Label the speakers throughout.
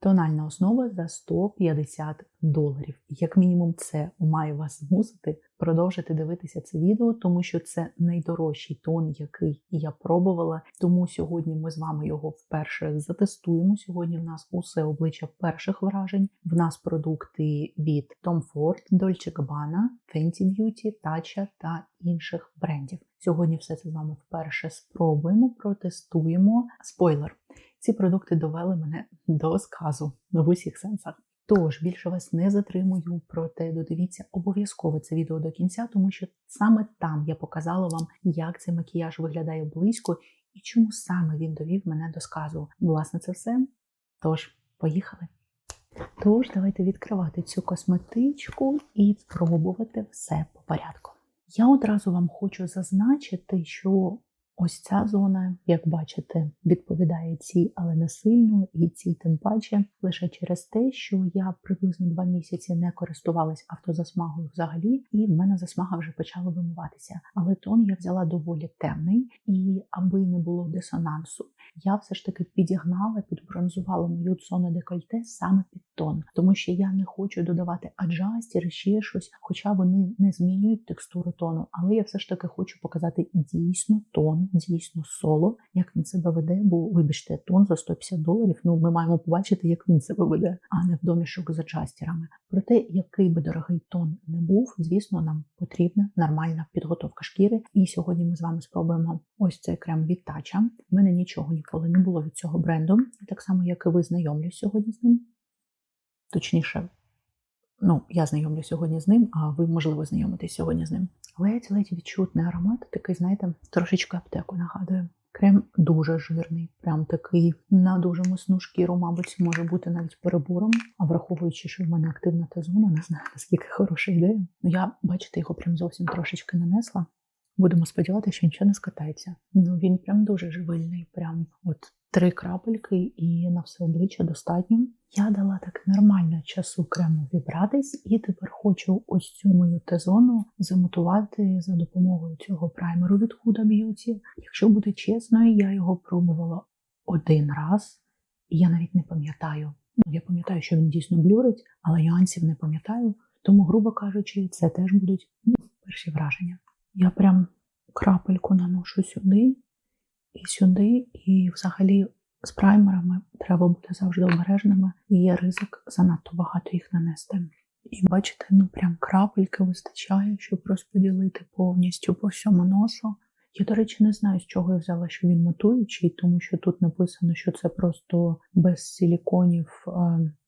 Speaker 1: Тональна основа за $150. Як мінімум це має вас змусити продовжити дивитися це відео, тому що це найдорожчий тон, який я пробувала. Тому сьогодні ми з вами його вперше затестуємо. Сьогодні в нас усе обличчя перших вражень. В нас продукти від Tom Ford, Dolce Gabbana, Fenty Beauty, Tatcha та інших брендів. Сьогодні все це з вами вперше спробуємо, протестуємо. Спойлер! Ці продукти довели мене до сказу в усіх сенсах. Тож, більше вас не затримую, проте додивіться обов'язково це відео до кінця, тому що саме там я показала вам, як цей макіяж виглядає близько і чому саме він довів мене до сказу. Власне, це все. Тож, поїхали! Тож, давайте відкривати цю косметичку і пробувати все по порядку. Я одразу вам хочу зазначити, що ось ця зона, як бачите, відповідає цій, але не сильно, і цій тим паче, лише через те, що я приблизно 2 місяці не користувалась автозасмагою взагалі, і в мене засмага вже почала вимиватися. Але тон я взяла доволі темний, і аби не було дисонансу, я все ж таки підігнала, підбронзувала мою зону декольте саме під тон. Тому що я не хочу додавати аджастер, ще щось, хоча вони не змінюють текстуру тону, але я все ж таки хочу показати дійсно тон, дійсно соло, як він себе веде, бо, вибачте, тон за $150, ми маємо побачити, як він себе веде, а не в домішок з аджастерами. Проте, який би дорогий тон не був, звісно, нам потрібна нормальна підготовка шкіри. І сьогодні ми з вами спробуємо ось цей крем від Tatcha. У мене нічого ніколи не було від цього бренду, так само, як і ви, знайомлюсь сьогодні з ним. Точніше, я знайомлюсь сьогодні з ним, а ви, можливо, знайомитесь сьогодні з ним. Ледь відчутний аромат, такий, знаєте, трошечки аптеку нагадує. Крем дуже жирний, прям такий на дуже міцну шкіру, мабуть, може бути навіть перебором. А враховуючи, що в мене активна Т-зона, не знаю, наскільки хороша ідея. Я, бачите, його прям зовсім трошечки нанесла. Будемо сподіватися, що нічого не скатається. Він прям дуже живильний, прям 3 крапельки і на все обличчя достатньо. Я дала так нормально часу крему вібратись і тепер хочу ось цю мою Т-зону замотувати за допомогою цього праймеру від Huda Beauty. Якщо бути чесною, я його пробувала 1 раз і я навіть не пам'ятаю. Я пам'ятаю, що він дійсно блюрить, але нюансів не пам'ятаю. Тому, грубо кажучи, це теж будуть перші враження. Я прям крапельку наношу сюди, і взагалі з праймерами треба бути завжди обережними, і є ризик занадто багато їх нанести. І бачите, прям крапельки вистачає, щоб розподілити повністю по всьому носу. Я, до речі, не знаю, з чого я взяла, що він матуючий, тому що тут написано, що це просто без силіконів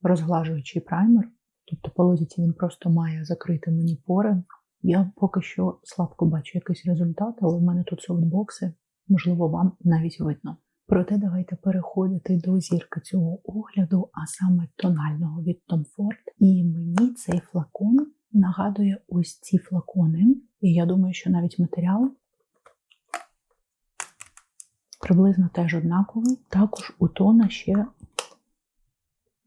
Speaker 1: розглажуючий праймер. Тобто по логіці він просто має закрити мені пори. Я поки що слабко бачу якийсь результат, але в мене тут софтбокси, можливо, вам навіть видно. Проте давайте переходити до зірки цього огляду, а саме тонального від Tom Ford. І мені цей флакон нагадує ось ці флакони. І я думаю, що навіть матеріал приблизно теж однаковий. Також у тона ще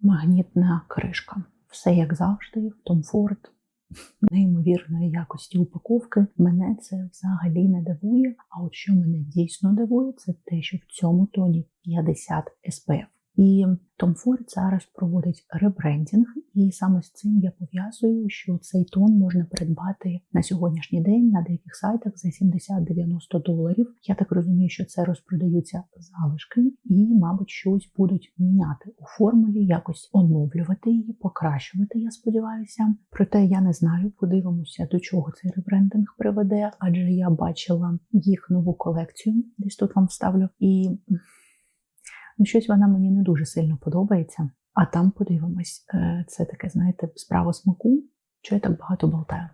Speaker 1: магнітна кришка. Все як завжди, в Tom Ford. Неймовірної якості упаковки. Мене це взагалі не дивує, а от що мене дійсно дивує, це те, що в цьому тоні 50 SPF. І Tom Ford зараз проводить ребрендінг, і саме з цим я пов'язую, що цей тон можна придбати на сьогоднішній день на деяких сайтах за $70-90. Я так розумію, що це розпродаються залишки і, мабуть, щось будуть міняти у формулі, якось оновлювати її, покращувати, я сподіваюся. Проте я не знаю, подивимося, до чого цей ребрендинг приведе, адже я бачила їх нову колекцію, десь тут вам вставлю, і щось вона мені не дуже сильно подобається. А там подивимось. Це таке, знаєте, справа смаку, що я так багато болтаю.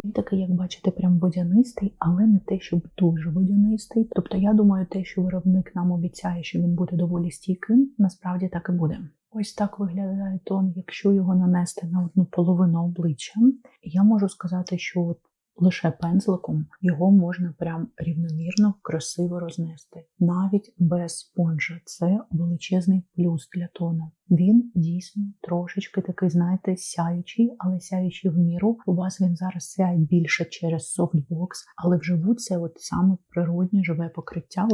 Speaker 1: Він такий, як бачите, прям водянистий, але не те, щоб дуже водянистий. Тобто я думаю, те, що виробник нам обіцяє, що він буде доволі стійким, насправді так і буде. Ось так виглядає тон, якщо його нанести на одну половину обличчя. Я можу сказати, що лише пензликом його можна прям рівномірно, красиво рознести. Навіть без спонжа. Це величезний плюс для тону. Він дійсно трошечки такий, знаєте, сяючий, але сяючий в міру. У вас він зараз сяє більше через софтбокс, але вживу це саме природнє живе покриття,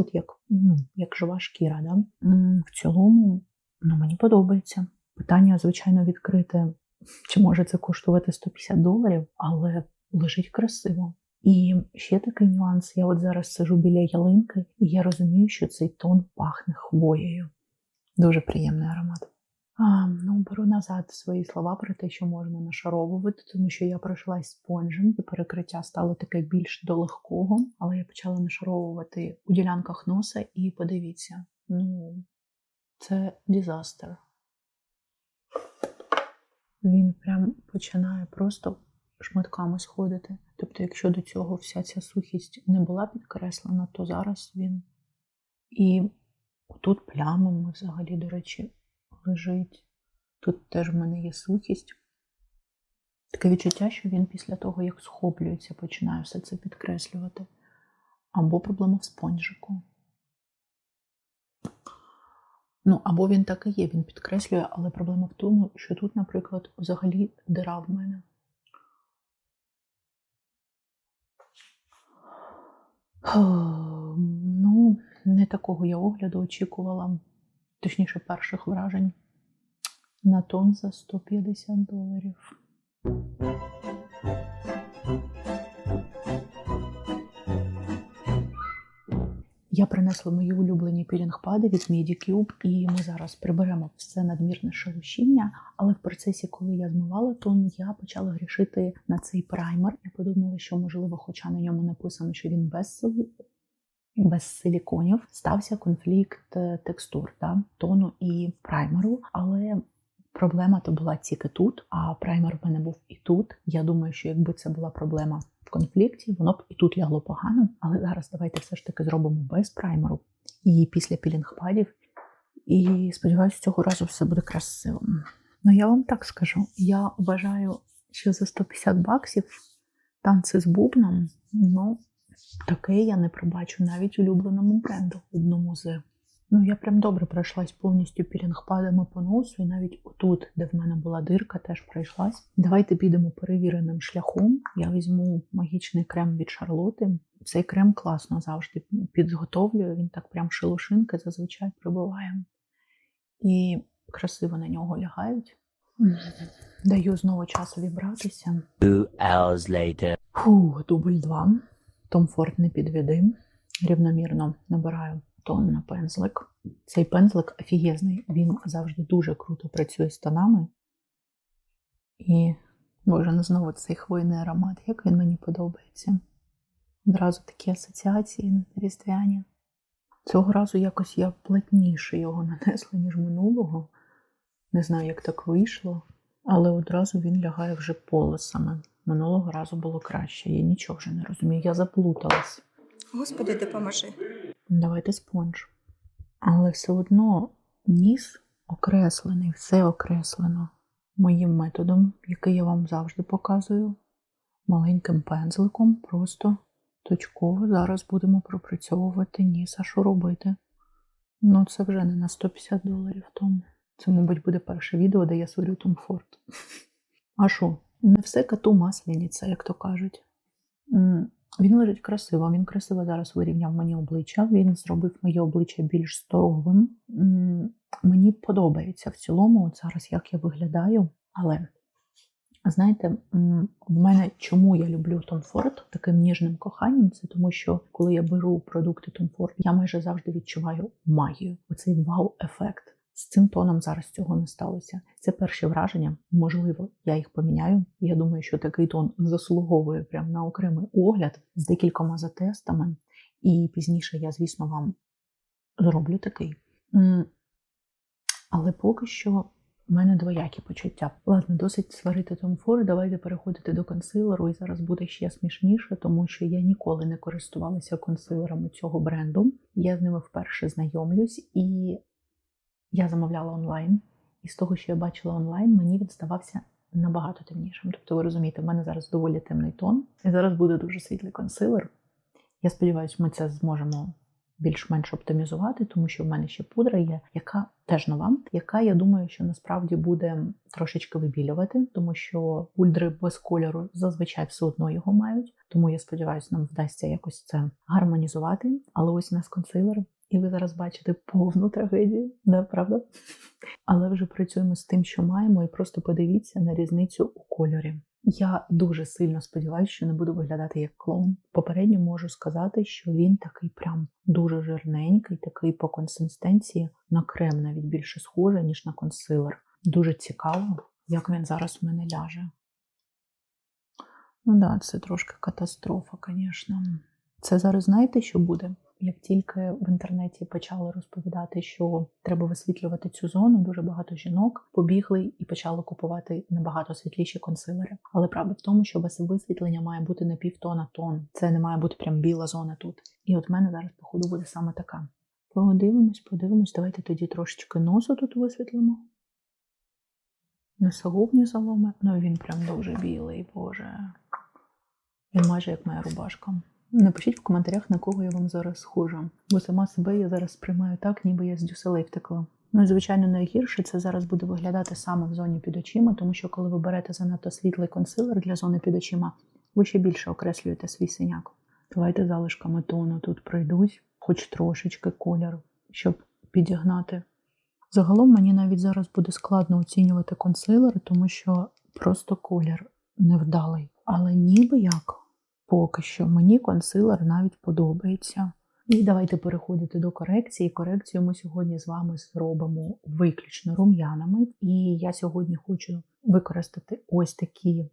Speaker 1: як жива шкіра. Да? В цілому Ну, мені подобається. Питання, звичайно, відкрите, чи може це коштувати $150, але лежить красиво. І ще такий нюанс. Я от зараз сижу біля ялинки, і я розумію, що цей тон пахне хвоєю. Дуже приємний аромат. Беру назад свої слова про те, що можна нашаровувати, тому що я пройшлась спонжем, і перекриття стало таке більш до легкого, але я почала нашаровувати у ділянках носа, і подивіться, це дизастер. Він прям починає просто шматками сходити. Тобто, якщо до цього вся ця сухість не була підкреслена, то зараз він. І тут плямами взагалі, до речі, лежить. Тут теж в мене є сухість. Таке відчуття, що він після того, як схоплюється, починає все це підкреслювати. Або проблема в спонжику. Або він так і є, він підкреслює, але проблема в тому, що тут, наприклад, взагалі дира в мене. Не такого я огляду очікувала, точніше, перших вражень на тон за $150. Я принесла мої улюблені пілінг-пади від Medicube, і ми зараз приберемо все надмірне шелушіння, але в процесі, коли я змивала тон, я почала грішити на цей праймер. Я подумала, що, можливо, хоча на ньому написано, що він без силіконів, стався конфлікт текстур, тону і праймеру, але проблема то була тільки тут, а праймер в мене був і тут. Я думаю, що якби це була проблема в конфлікті, воно б і тут лягло погано, але зараз давайте все ж таки зробимо без праймеру і після пілінг-падів. І сподіваюся, цього разу все буде красиво. Я вам так скажу, я вважаю, що за $150 танці з бубном, таке я не пробачу навіть улюбленому бренду одному з. Я прям добре пройшлась повністю пілінг-падами по носу, і навіть отут, де в мене була дирка, теж пройшлась. Давайте підемо перевіреним шляхом. Я візьму магічний крем від Шарлоти. Цей крем класно завжди підготовлюю, він так прям шелушинки зазвичай прибиває. І красиво на нього лягають. Даю знову час вібратися.
Speaker 2: 2 hours later.
Speaker 1: Дубль 2. Tom Ford не підведи. Рівномірно набираю тон на пензлик. Цей пензлик офігезний. Він завжди дуже круто працює з тонами. І, боже, знову цей хвойний аромат. Як він мені подобається. Одразу такі асоціації різдвяні. Цього разу якось я плотніше його нанесла, ніж минулого. Не знаю, як так вийшло. Але одразу він лягає вже полосами. Минулого разу було краще. Я нічого вже не розумію. Я заплуталась.
Speaker 3: Господи, допоможи.
Speaker 1: Давайте спонж. Але все одно ніс окреслений, все окреслено моїм методом, який я вам завжди показую. Маленьким пензликом, просто точково зараз будемо пропрацьовувати ніс. А що робити? Це вже не на $150 тому. Це, мабуть, буде перше відео, де я сварю Tom Ford. А що? Не все коту масляниця, як то кажуть. Він лежить красиво, він красиво зараз вирівняв мені обличчя, він зробив моє обличчя більш здоровим. Мені подобається в цілому, от зараз як я виглядаю, але, знаєте, в мене чому я люблю Tom Ford таким ніжним коханням, це тому що коли я беру продукти Tom Ford, я майже завжди відчуваю магію, оцей вау-ефект. З цим тоном зараз цього не сталося. Це перші враження, можливо, я їх поміняю. Я думаю, що такий тон заслуговує прямо на окремий огляд з декількома затестами. І пізніше я, звісно, вам зроблю такий. Але поки що в мене двоякі почуття. Ладно, досить сварити Tom Ford, давайте переходити до консилеру. І зараз буде ще смішніше, тому що я ніколи не користувалася консилерами цього бренду. Я з ними вперше знайомлюсь і я замовляла онлайн, і з того, що я бачила онлайн, мені він здавався набагато темнішим. Тобто, ви розумієте, в мене зараз доволі темний тон, і зараз буде дуже світлий консилер. Я сподіваюся, ми це зможемо більш-менш оптимізувати, тому що в мене ще пудра є, яка теж нова, яка, я думаю, що насправді буде трошечки вибілювати, тому що пудри без кольору зазвичай все одно його мають. Тому я сподіваюся, нам вдасться якось це гармонізувати. Але ось у нас консилер. і ви зараз бачите повну трагедію, да, правда? Але вже працюємо з тим, що маємо, і просто подивіться на різницю у кольорі. Я дуже сильно сподіваюся, що не буду виглядати як клоун. Попередньо можу сказати, що він такий прям дуже жирненький, такий по консистенції на крем навіть більше схожий, ніж на консилер. Дуже цікаво, як він зараз в мене ляже. Ну да, це трошки катастрофа, звісно. Це зараз знаєте, що буде? Як тільки в інтернеті почали розповідати, що треба висвітлювати цю зону, дуже багато жінок побігли і почали купувати набагато світліші консилери. Але правда в тому, що у вас висвітлення має бути не півтона тон. Це не має бути прям біла зона тут. І от в мене зараз, походу, буде саме така. Подивимось. Давайте тоді трошечки носу тут висвітлимо. Носогубні заломи. Ну він прям дуже білий, боже. Він майже як моя рубашка. Напишіть в коментарях, на кого я вам зараз схожа. Бо сама себе я зараз сприймаю так, ніби я з дюселей втекла. Ну і, звичайно, найгірше це зараз буде виглядати саме в зоні під очима, тому що коли ви берете занадто світлий консилер для зони під очима, ви ще більше окреслюєте свій синяк. Давайте залишками тону тут пройдуть, хоч трошечки кольору, щоб підігнати. Загалом мені навіть зараз буде складно оцінювати консилер, тому що просто колір невдалий. Але ніби як. Поки що мені консилер навіть подобається. І давайте переходити до корекції. Корекцію ми сьогодні з вами зробимо виключно рум'янами. І я сьогодні хочу використати ось такі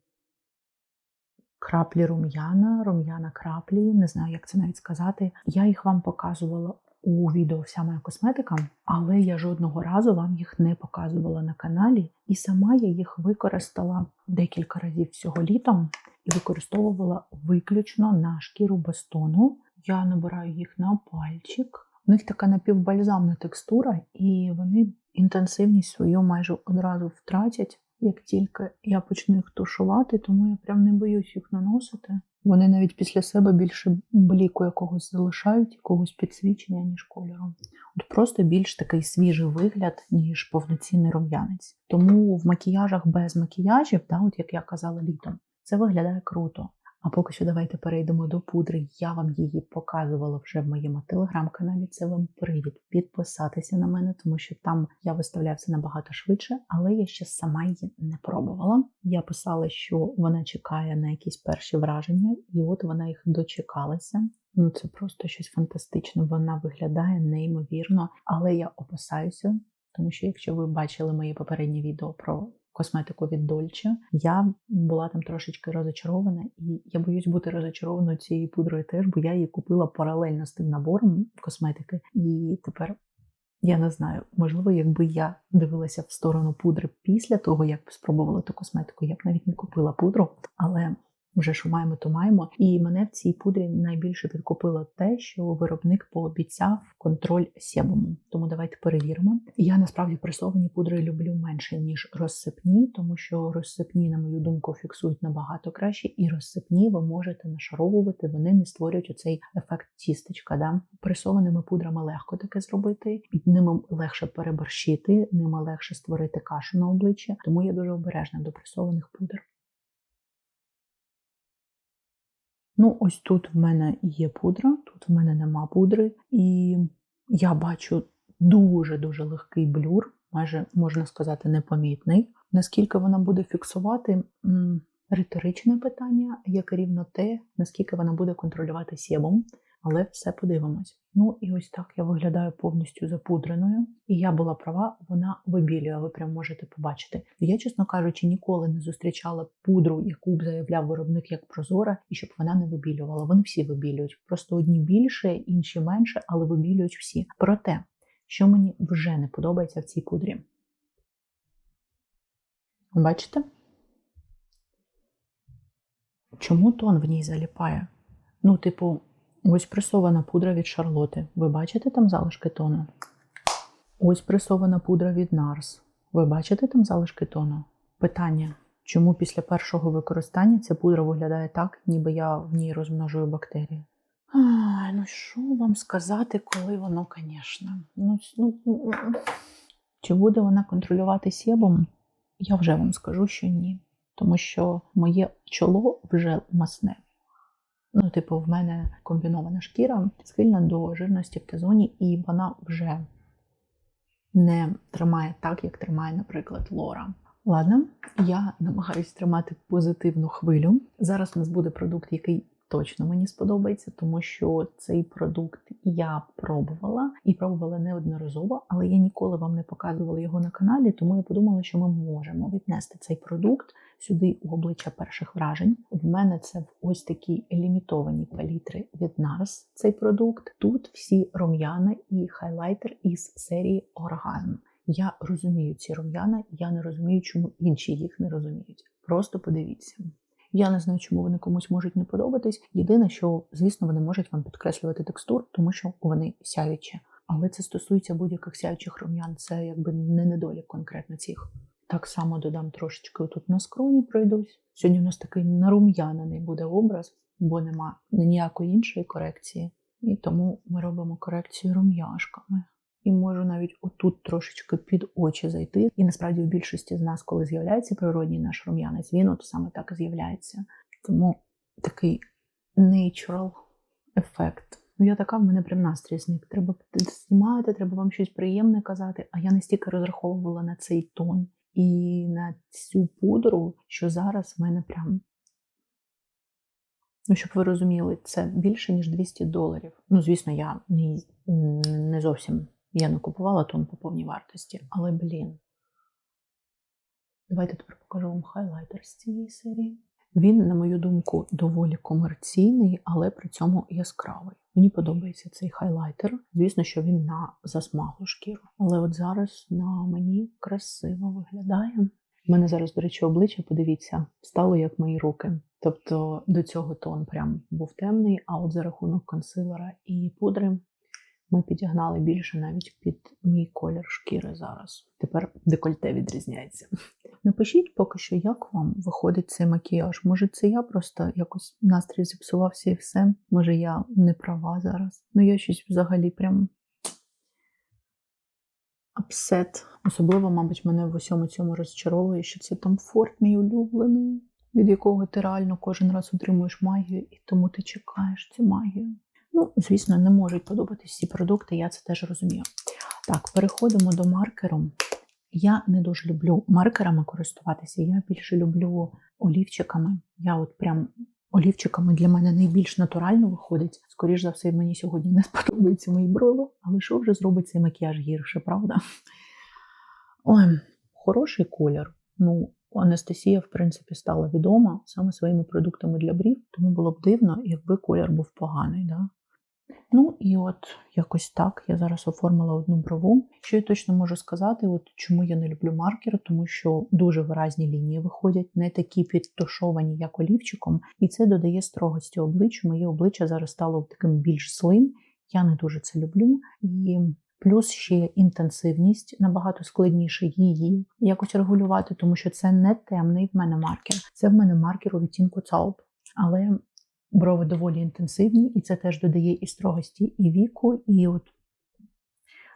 Speaker 1: краплі рум'яна краплі, не знаю, як це навіть сказати. Я їх вам показувала у відео «Вся моя косметика», але я жодного разу вам їх не показувала на каналі. І сама я їх використала декілька разів всього літом і використовувала виключно на шкіру без тону. Я набираю їх на пальчик. У них така напівбальзамна текстура, і вони інтенсивність свою майже одразу втратять, як тільки я почну їх тушувати, тому я прям не боюсь їх наносити. Вони навіть після себе більше бліку якогось залишають, якогось підсвічення, ніж кольору. От просто більш такий свіжий вигляд, ніж повноцінний рум'янець. Тому в макіяжах без макіяжів, от як я казала літом, це виглядає круто. А поки що давайте перейдемо до пудри. Я вам її показувала вже в моєму телеграм-каналі. Це вам привід підписатися на мене, тому що там я виставляю все набагато швидше, але я ще сама її не пробувала. Я писала, що вона чекає на якісь перші враження, і от вона їх дочекалася. Ну це просто щось фантастичне, вона виглядає неймовірно, але я опасаюся, тому що якщо ви бачили мої попередні відео про косметику від Dolce, я була там трошечки розочарована, і я боюсь бути розочарованою цією пудрою теж, бо я її купила паралельно з тим набором косметики, і тепер я не знаю, можливо, якби я дивилася в сторону пудри після того, як спробувала ту косметику, я б навіть не купила пудру, але вже що маємо, то маємо. І мене в цій пудрі найбільше підкупило те, що виробник пообіцяв контроль себуму. Тому давайте перевіримо. Я насправді пресовані пудри люблю менше, ніж розсипні, тому що розсипні, на мою думку, фіксують набагато краще, і розсипні ви можете нашаровувати, вони не створюють оцей ефект тістечка. Да? Пресованими пудрами легко таке зробити, під ними легше переборщити, ними легше створити кашу на обличчі, тому я дуже обережна до пресованих пудр. Ну, ось тут в мене є пудра, тут в мене нема пудри, і я бачу дуже-дуже легкий блюр, майже, можна сказати, непомітний. Наскільки вона буде фіксувати – риторичне питання, як рівно те, наскільки вона буде контролювати себум, але все подивимось. Ну і ось так я виглядаю повністю запудреною. І я була права, вона вибілює, ви прям можете побачити. Я, чесно кажучи, ніколи не зустрічала пудру, яку б заявляв виробник як прозора, і щоб вона не вибілювала. Вони всі вибілюють. Просто одні більше, інші менше, але вибілюють всі. Проте, що мені вже не подобається в цій пудрі. Бачите? Чому тон в ній заліпає? Ну, типу, ось пресована пудра від Шарлоти. Ви бачите там залишки тону? Ось пресована пудра від NARS. Ви бачите там залишки тону? Питання. Чому після першого використання ця пудра виглядає так, ніби я в ній розмножую бактерії? Ну що вам сказати, коли воно, звісно. Чи буде вона контролювати себум? Я вже вам скажу, що ні. Тому що моє чоло вже масне. Ну, типу, в мене комбінована шкіра, схильна до жирності в Т-зоні, і вона вже не тримає так, як тримає, наприклад, Лора. Ладно, я намагаюсь тримати позитивну хвилю. Зараз у нас буде продукт, який точно мені сподобається, тому що цей продукт я пробувала, і пробувала неодноразово, але я ніколи вам не показувала його на каналі, тому я подумала, що ми можемо віднести цей продукт сюди у обличчя перших вражень. В мене це в ось такій лімітованій палітрі від NARS цей продукт. Тут всі рум'яна і хайлайтер із серії Orgasm. Я розумію ці рум'яна, я не розумію, чому інші їх не розуміють. Просто подивіться. Я не знаю, чому вони комусь можуть не подобатись. Єдине, що, звісно, вони можуть вам підкреслювати текстуру, тому що вони сяючі. Але це стосується будь-яких сяючих рум'ян. Це якби не недолік конкретно цих. Так само додам трошечки тут на скроні пройдусь. Сьогодні у нас такий нарум'янений буде образ, бо нема ніякої іншої корекції. І тому ми робимо корекцію рум'яшками. І можу навіть отут трошечки під очі зайти. І насправді в більшості з нас, коли з'являється природній наш рум'янець, він от саме так і з'являється. Тому такий natural ефект. Ну я така, в мене прям настрій зник. Треба знімати, треба вам щось приємне казати. А я настільки розраховувала на цей тон і на цю пудру, що зараз в мене прям... Ну, щоб ви розуміли, це більше, ніж $200. Ну, звісно, я не зовсім... Я не купувала тон по повній вартості, але, Давайте тепер покажу вам хайлайтер з цієї серії. Він, на мою думку, доволі комерційний, але при цьому яскравий. Мені подобається цей хайлайтер. Звісно, що він на засмаглу шкіру. Але от зараз на мені красиво виглядає. У мене зараз, до речі, обличчя, подивіться, стало як мої руки. Тобто до цього тон прям був темний, а от за рахунок консилера і пудри ми підігнали більше навіть під мій колір шкіри зараз. Тепер декольте відрізняється. Напишіть поки що, як вам виходить цей макіяж. Може це я просто якось настрій зіпсувався і все. Може я не права зараз. Ну я щось взагалі прям апсет. Особливо, мабуть, мене в усьому цьому розчаровує, що це Tom Ford мій улюблений, від якого ти реально кожен раз отримуєш магію, і тому ти чекаєш цю магію. Ну, звісно, не можуть подобатись ці продукти, я це теж розумію. Так, переходимо до маркеру. Я не дуже люблю маркерами користуватися, я більше люблю олівчиками. Я от прям олівчиками для мене найбільш натурально виходить. Скоріш за все, мені сьогодні не сподобаються мої брови, але що вже зробить цей макіяж гірше, правда? Ой, хороший колір. Ну, Анастасія, в принципі, стала відома саме своїми продуктами для брів, тому було б дивно, якби колір був поганий, да? Ну і от якось так я зараз оформила одну брову. Що я точно можу сказати, от чому я не люблю маркер, тому що дуже виразні лінії виходять, не такі підтушовані, як олівчиком, і це додає строгості обличчю. Моє обличчя зараз стало таким більш слим, я не дуже це люблю. І плюс ще інтенсивність, набагато складніше її якось регулювати, тому що це не темний в мене маркер, це в мене маркер у відтінку Taupe. Але брови доволі інтенсивні, і це теж додає і строгості, і віку, і от...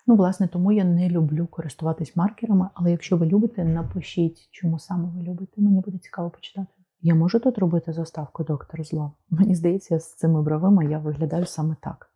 Speaker 1: Ну, власне, тому я не люблю користуватись маркерами, але якщо ви любите, напишіть, чому саме ви любите, мені буде цікаво почитати. Я можу тут робити заставку «Доктор Зло»? Мені здається, з цими бровами я виглядаю саме так.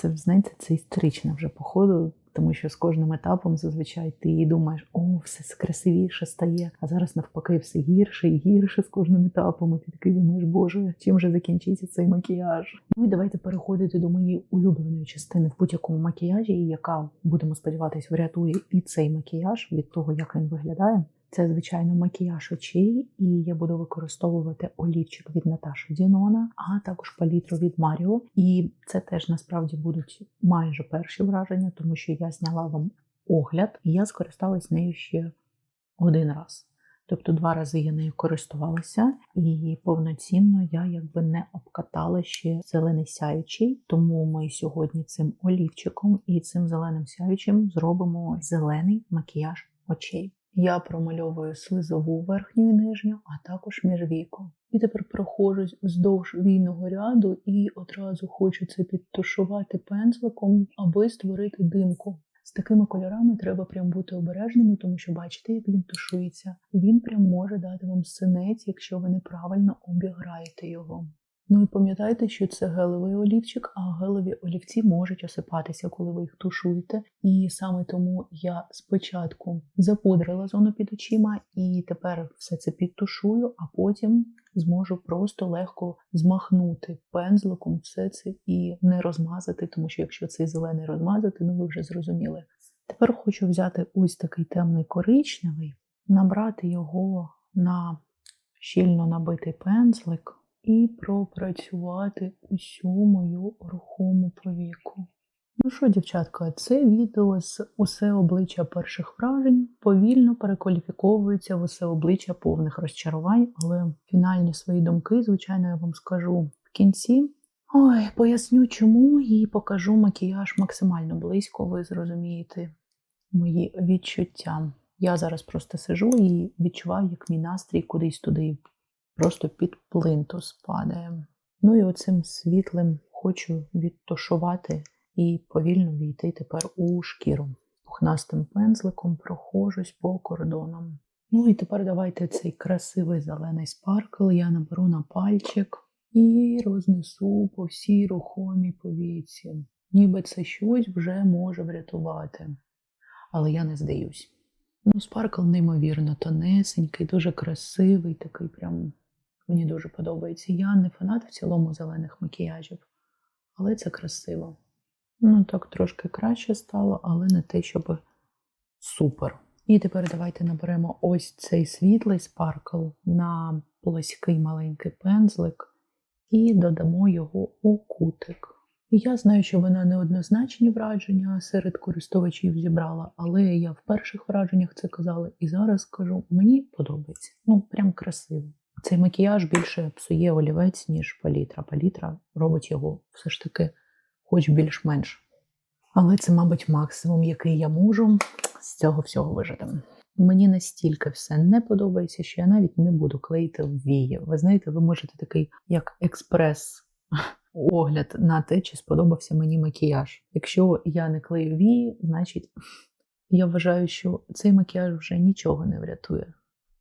Speaker 1: Знаєте, це історично вже походу, тому що з кожним етапом зазвичай ти думаєш, все красивіше стає, а зараз навпаки все гірше і гірше з кожним етапом, і ти такий думаєш, боже, чим же закінчиться цей макіяж? Ну і давайте переходити до моєї улюбленої частини в будь-якому макіяжі, яка, будемо сподіватись, врятує і цей макіяж від того, як він виглядає. Це, звичайно, макіяж очей, і я буду використовувати олівчик від Наташі Дінона, а також палітру від Маріо. І це теж, насправді, будуть майже перші враження, тому що я зняла вам огляд, і я скористалась нею ще один раз. Тобто 2 рази я нею користувалася, і повноцінно я якби не обкатала ще зелений сяючий, тому ми сьогодні цим олівчиком і цим зеленим сяючим зробимо зелений макіяж очей. Я промальовую слизову верхню і нижню, а також міжвійку. І тепер проходжусь вздовж війного ряду і одразу хочу це підтушувати пензликом, аби створити димку. З такими кольорами треба прям бути обережними, тому що бачите, як він тушується. Він прям може дати вам синець, якщо ви неправильно обіграєте його. Ну і пам'ятайте, що це гелевий олівчик, а гелеві олівці можуть осипатися, коли ви їх тушуєте. І саме тому я спочатку запудрила зону під очима і тепер все це підтушую, а потім зможу просто легко змахнути пензликом все це і не розмазати, тому що якщо цей зелений розмазати, ну ви вже зрозуміли. Тепер хочу взяти ось такий темний коричневий, набрати його на щільно набитий пензлик і пропрацювати усю мою рухому повіку. Ну що, дівчатка, це відео з усе обличчя перших вражень повільно перекваліфіковується в усе обличчя повних розчарувань, але фінальні свої думки, звичайно, я вам скажу в кінці. Ой, поясню чому і покажу макіяж максимально близько, ви зрозумієте мої відчуття. Я зараз просто сижу і відчуваю, як мій настрій кудись туди просто під плинтус падає. Ну і оцим світлим хочу відтушувати і повільно війти тепер у шкіру. Пухнастим пензликом прохожусь по кордонам. Ну і тепер давайте цей красивий зелений спаркл я наберу на пальчик і рознесу по всій рухомій повіці. Ніби це щось вже може врятувати. Але я не здаюсь. Ну, спаркл неймовірно тонесенький, дуже красивий, такий прям мені дуже подобається. Я не фанат в цілому зелених макіяжів, але це красиво. Ну, так трошки краще стало, але не те, щоб супер. І тепер давайте наберемо ось цей світлий спаркл на плоский маленький пензлик і додамо його у кутик. І я знаю, що вона неоднозначні враження серед користувачів зібрала, але я в перших враженнях це казала і зараз скажу, мені подобається. Ну, прям красиво. Цей макіяж більше псує олівець, ніж палітра. Палітра робить його все ж таки хоч більш-менш. Але це, мабуть, максимум, який я можу з цього всього вижити. Мені настільки все не подобається, що я навіть не буду клеїти в вії. Ви знаєте, ви можете такий, як експрес-огляд на те, чи сподобався мені макіяж. Якщо я не клею вії, значить, я вважаю, що цей макіяж вже нічого не врятує.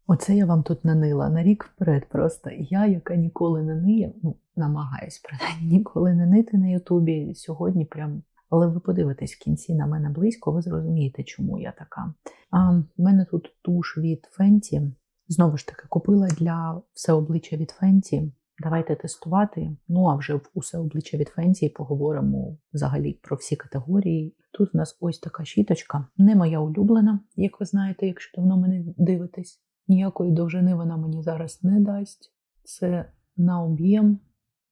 Speaker 1: Оце я вам тут нанила на рік вперед просто. Я, яка ніколи не ниє, намагаюсь, принаймні, ніколи не нити на Ютубі, сьогодні прям. Але ви подивитесь в кінці на мене близько, ви зрозумієте, чому я така. В мене тут туш від Fenty. Знову ж таки, купила для все обличчя від Fenty. Давайте тестувати. Ну, а вже в усе обличчя від Fenty поговоримо взагалі про всі категорії. Тут у нас ось така щіточка. Не моя улюблена, як ви знаєте, якщо давно мене дивитесь. Ніякої довжини вона мені зараз не дасть. Це на об'єм.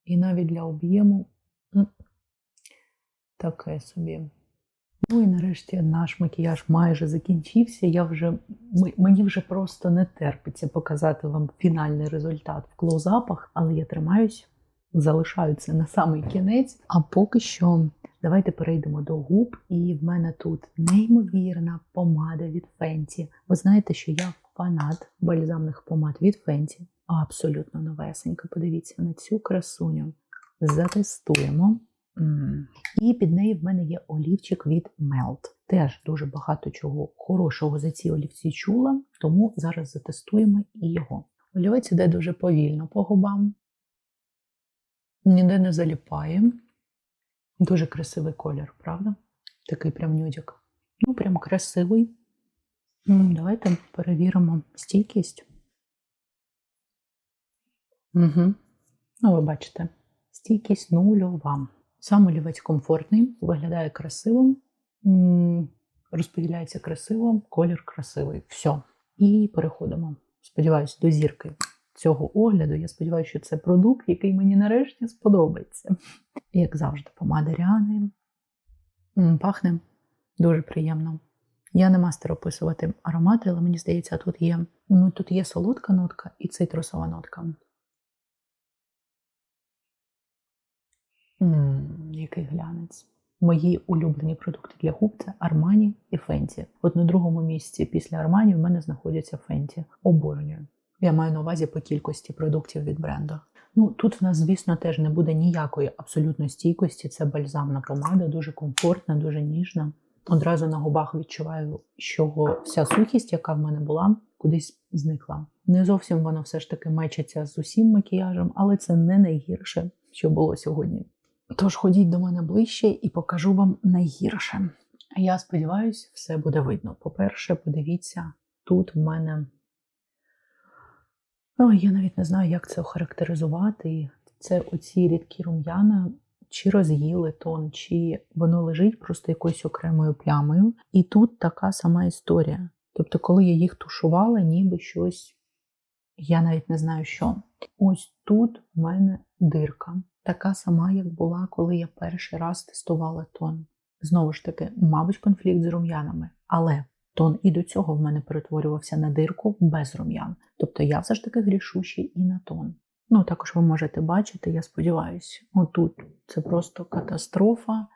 Speaker 1: І навіть для об'єму таке собі. Ну і нарешті наш макіяж майже закінчився. Мені вже просто не терпиться показати вам фінальний результат в клоузапах, але я тримаюсь, залишаю це на самий кінець. А поки що давайте перейдемо до губ. І в мене тут неймовірна помада від Fenty. Ви знаєте, що я фанат бальзамних помад від Fenty. Абсолютно новесенька. Подивіться на цю красуню. Затестуємо. І під нею в мене є олівчик від Melt. Теж дуже багато чого хорошого за ці олівці чула, тому зараз затестуємо і його. Олівець іде дуже повільно по губам, ніде не заліпає. Дуже красивий колір, правда? Такий прям нюдик. Ну, прям красивий. Давайте перевіримо стійкість. Угу. Ну, ви бачите, стійкість нульова. Сам олівець комфортний, виглядає красивим, розподіляється красиво, колір красивий. Все. І переходимо, сподіваюся, до зірки цього огляду. Я сподіваюся, що це продукт, який мені нарешті сподобається. Як завжди, помада Ріани. Пахне дуже приємно. Я не мастер описувати аромати, але мені здається, тут є солодка нотка і цитрусова нотка. Який глянець. Мої улюблені продукти для губ – це Armani і Fenty. От на другому місці після Armani в мене знаходяться Fenty. Обожнюю. Я маю на увазі по кількості продуктів від бренду. Ну, тут в нас, звісно, теж не буде ніякої абсолютно стійкості. Це бальзамна помада, дуже комфортна, дуже ніжна. Одразу на губах відчуваю, що вся сухість, яка в мене була, кудись зникла. Не зовсім воно все ж таки мечиться з усім макіяжем, але це не найгірше, що було сьогодні. Тож ходіть до мене ближче і покажу вам найгірше. Я сподіваюся, все буде видно. По-перше, подивіться, тут в мене... я навіть не знаю, як це охарактеризувати. Це оці рідкі рум'яна, чи роз'їли тон, чи воно лежить просто якоюсь окремою плямою. І тут така сама історія. Тобто, коли я їх тушувала, ніби щось, я навіть не знаю що. Ось тут в мене дирка. Така сама, як була, коли я перший раз тестувала тон. Знову ж таки, мабуть, конфлікт з рум'янами. Але тон і до цього в мене перетворювався на дирку без рум'ян. Тобто я все ж таки грішу ще і на тон. Також ви можете бачити, я сподіваюся, отут це просто катастрофа.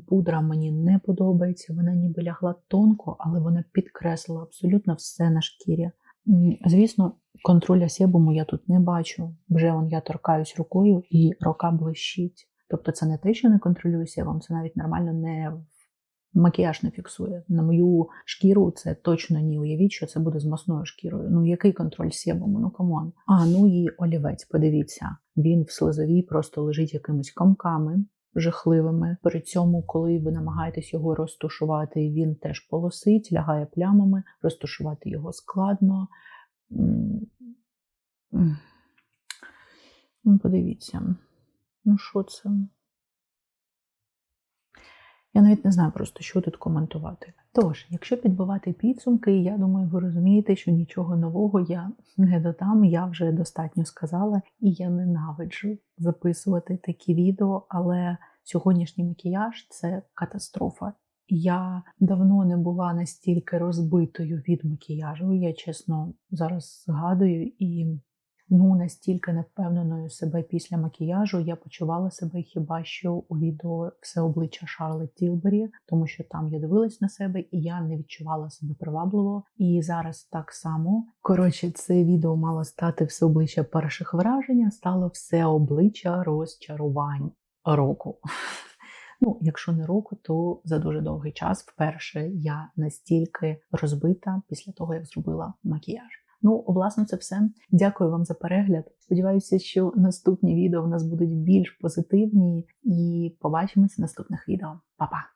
Speaker 1: Пудра мені не подобається, вона ніби лягла тонко, але вона підкреслила абсолютно все на шкірі. Звісно, контроля себуму я тут не бачу. Вже я торкаюсь рукою і рука блищить. Тобто це не те, що не контролює себум, це навіть нормально не макіяж не фіксує. На мою шкіру це точно ні. Уявіть, що це буде з масною шкірою. Який контроль себуму? Камон. І олівець, подивіться. Він в слизовій просто лежить якимись комками жахливими. При цьому, коли ви намагаєтесь його розтушувати, він теж полосить, лягає плямами. Розтушувати його складно. Подивіться. Що це? Я навіть не знаю просто, що тут коментувати. Тож, якщо підбивати підсумки, я думаю, ви розумієте, що нічого нового я не додам, я вже достатньо сказала, і я ненавиджу записувати такі відео, але сьогоднішній макіяж – це катастрофа. Я давно не була настільки розбитою від макіяжу, я чесно зараз згадую і настільки невпевненою себе після макіяжу я почувала себе хіба що у відео «Все обличчя Шарлотт Тілбері», тому що там я дивилась на себе і я не відчувала себе привабливо. І зараз так само. Це відео мало стати «Все обличчя перших вражень», а стало «Все обличчя розчарувань року». Якщо не року, то за дуже довгий час вперше я настільки розбита після того, як зробила макіяж. Власне, це все. Дякую вам за перегляд. Сподіваюся, що наступні відео в нас будуть більш позитивні і побачимось в наступних відео. Па-па!